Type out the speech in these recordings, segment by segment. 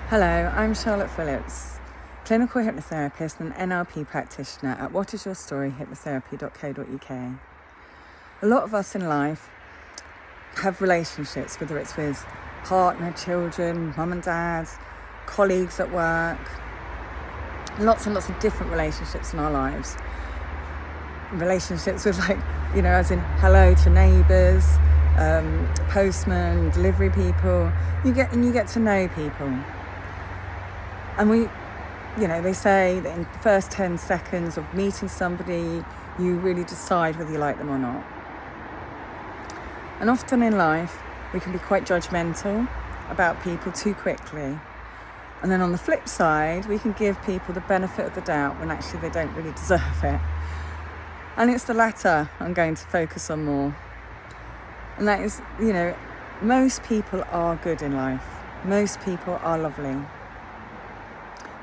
Hello, I'm Charlotte Phillips, clinical hypnotherapist and NLP practitioner at whatisyourstoryhypnotherapy.co.uk. A lot of us in life have relationships, whether it's with partner, children, mum and dad, colleagues at work, lots and lots of different relationships in our lives. Relationships with as in hello to neighbours, postmen, delivery people. You get to know people. And they say that in the first 10 seconds of meeting somebody, you really decide whether you like them or not. And often in life, we can be quite judgmental about people too quickly. And then on the flip side, we can give people the benefit of the doubt when actually they don't really deserve it. And it's the latter I'm going to focus on more. And that is, most people are good in life. Most people are lovely.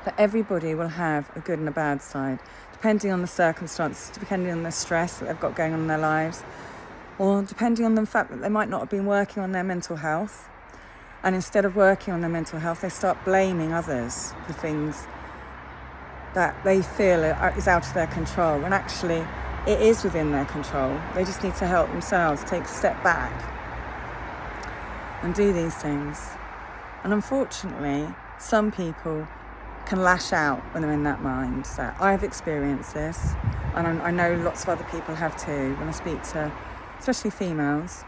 But everybody will have a good and a bad side, depending on the circumstances, depending on the stress that they've got going on in their lives, or depending on the fact that they might not have been working on their mental health. And instead of working on their mental health, they start blaming others for things that they feel is out of their control, when actually it is within their control. They just need to help themselves, take a step back and do these things. And unfortunately, some people can lash out when they're in that mindset. I've experienced this, and I know lots of other people have too, when I speak to especially females.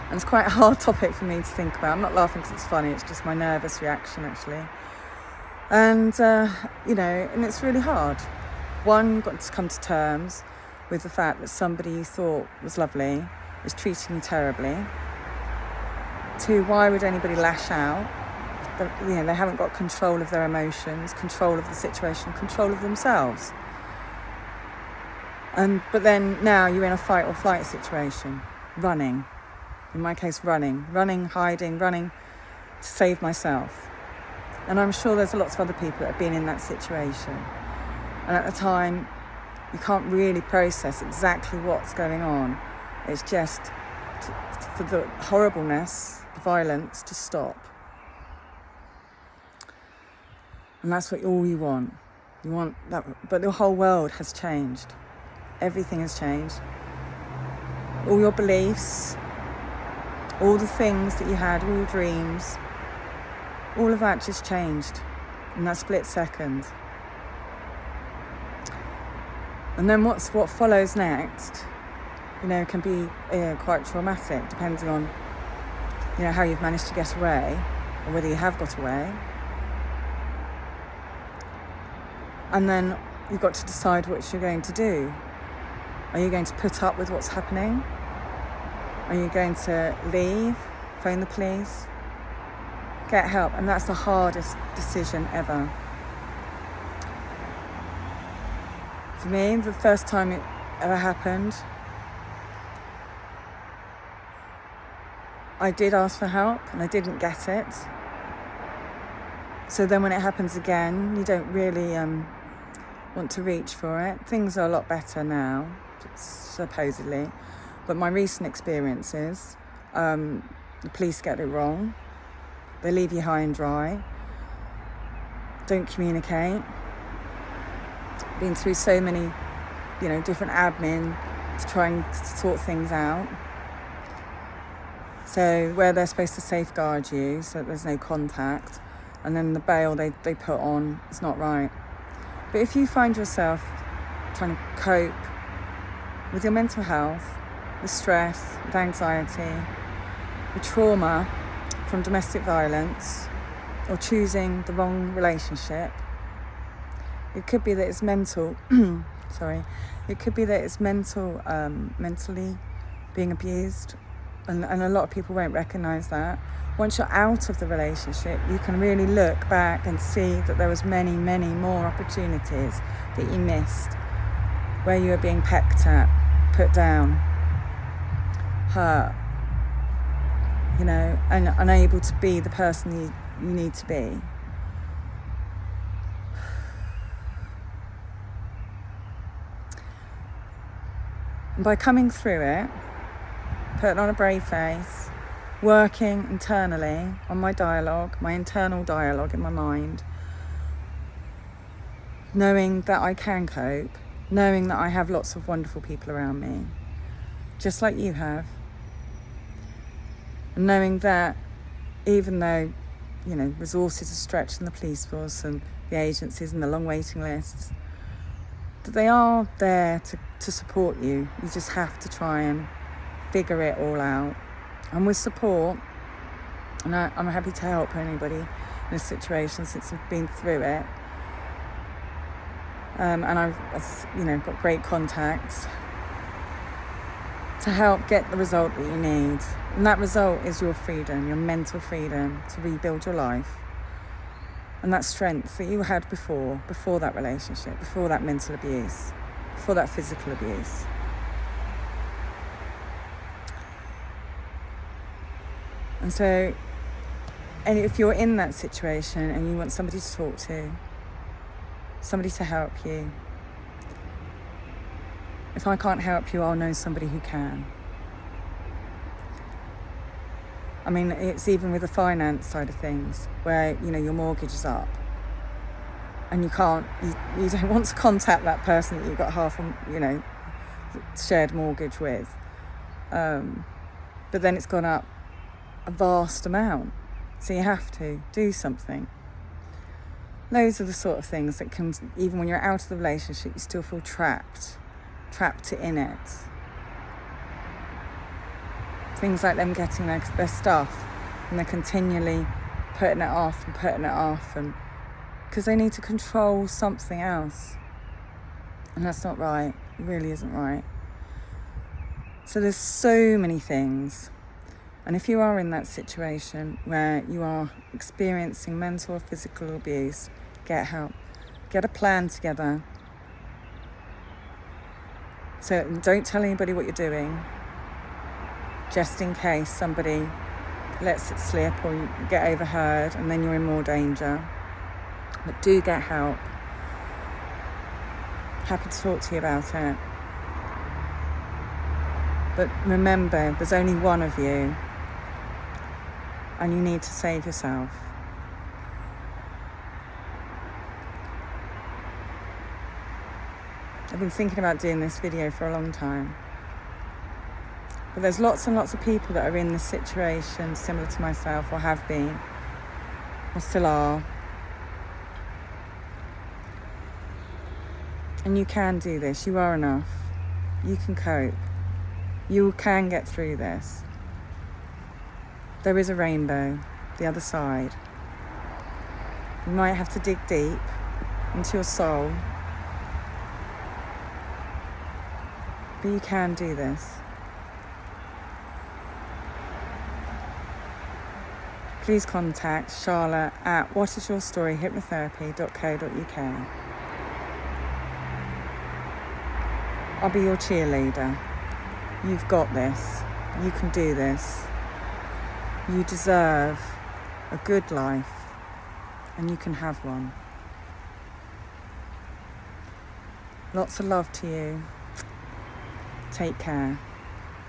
And it's quite a hard topic for me to think about. I'm not laughing because it's funny, it's just my nervous reaction actually. And and it's really hard. One, you've got to come to terms with the fact that somebody you thought was lovely is treating you terribly. Two, why would anybody lash out? They haven't got control of their emotions, control of the situation, control of themselves. But then now you're in a fight or flight situation, running. In my case, running, hiding, running to save myself. And I'm sure there's lots of other people that have been in that situation. And at the time, you can't really process exactly what's going on. It's just for the horribleness, the violence to stop. And that's all you want. You want that, but the whole world has changed. Everything has changed. All your beliefs, all the things that you had, all your dreams, all of that just changed in that split second. And then what follows next, can be quite traumatic, depending on, how you've managed to get away, or whether you have got away. And then you've got to decide what you're going to do. Are you going to put up with what's happening? Are you going to leave, phone the police, get help? And that's the hardest decision ever. For me, the first time it ever happened, I did ask for help and I didn't get it. So then when it happens again, you don't really want to reach for it. Things are a lot better now, supposedly. But my recent experiences, the police get it wrong. They leave you high and dry. Don't communicate. Been through so many, different admin to try and sort things out. So where they're supposed to safeguard you so that there's no contact, and then the bail they put on is not right. But if you find yourself trying to cope with your mental health, with stress, with anxiety, with trauma from domestic violence, or choosing the wrong relationship, it could be that it's mental. It could be that it's mentally being abused, and a lot of people won't recognise that. Once you're out of the relationship, you can really look back and see that there was many, many more opportunities that you missed, where you were being pecked at, put down, hurt, and unable to be the person you need to be. And by coming through it, putting on a brave face, working internally on my dialogue, my internal dialogue in my mind, knowing that I can cope, knowing that I have lots of wonderful people around me, just like you have, and knowing that even though, resources are stretched in the police force and the agencies and the long waiting lists, that they are there to support you. You just have to try and figure it all out. And with support, and I'm happy to help anybody in this situation since I've been through it. And I've got great contacts to help get the result that you need. And that result is your freedom, your mental freedom to rebuild your life. And that strength that you had before that relationship, before that mental abuse, before that physical abuse. And so, and if you're in that situation and you want somebody to talk to, somebody to help you, if I can't help you, I'll know somebody who can. I mean, it's even with the finance side of things where, your mortgage is up and you don't want to contact that person that you've got half, shared mortgage with. But then it's gone up a vast amount. So you have to do something. Those are the sort of things that can, even when you're out of the relationship, you still feel trapped in it. Things like them getting their stuff and they're continually putting it off and because they need to control something else. And that's not right. It really isn't right. So there's so many things. And if you are in that situation where you are experiencing mental or physical abuse, get help. Get a plan together. So don't tell anybody what you're doing, just in case somebody lets it slip or you get overheard and then you're in more danger. But do get help. Happy to talk to you about it. But remember, there's only one of you and you need to save yourself. I've been thinking about doing this video for a long time. But there's lots and lots of people that are in this situation similar to myself, or have been, or still are. And you can do this. You are enough. You can cope. You can get through this. There is a rainbow, the other side. You might have to dig deep into your soul, but you can do this. Please contact Charlotte at whatisyourstoryhypnotherapy.co.uk. I'll be your cheerleader. You've got this. You can do this. You deserve a good life, and you can have one. Lots of love to you. Take care.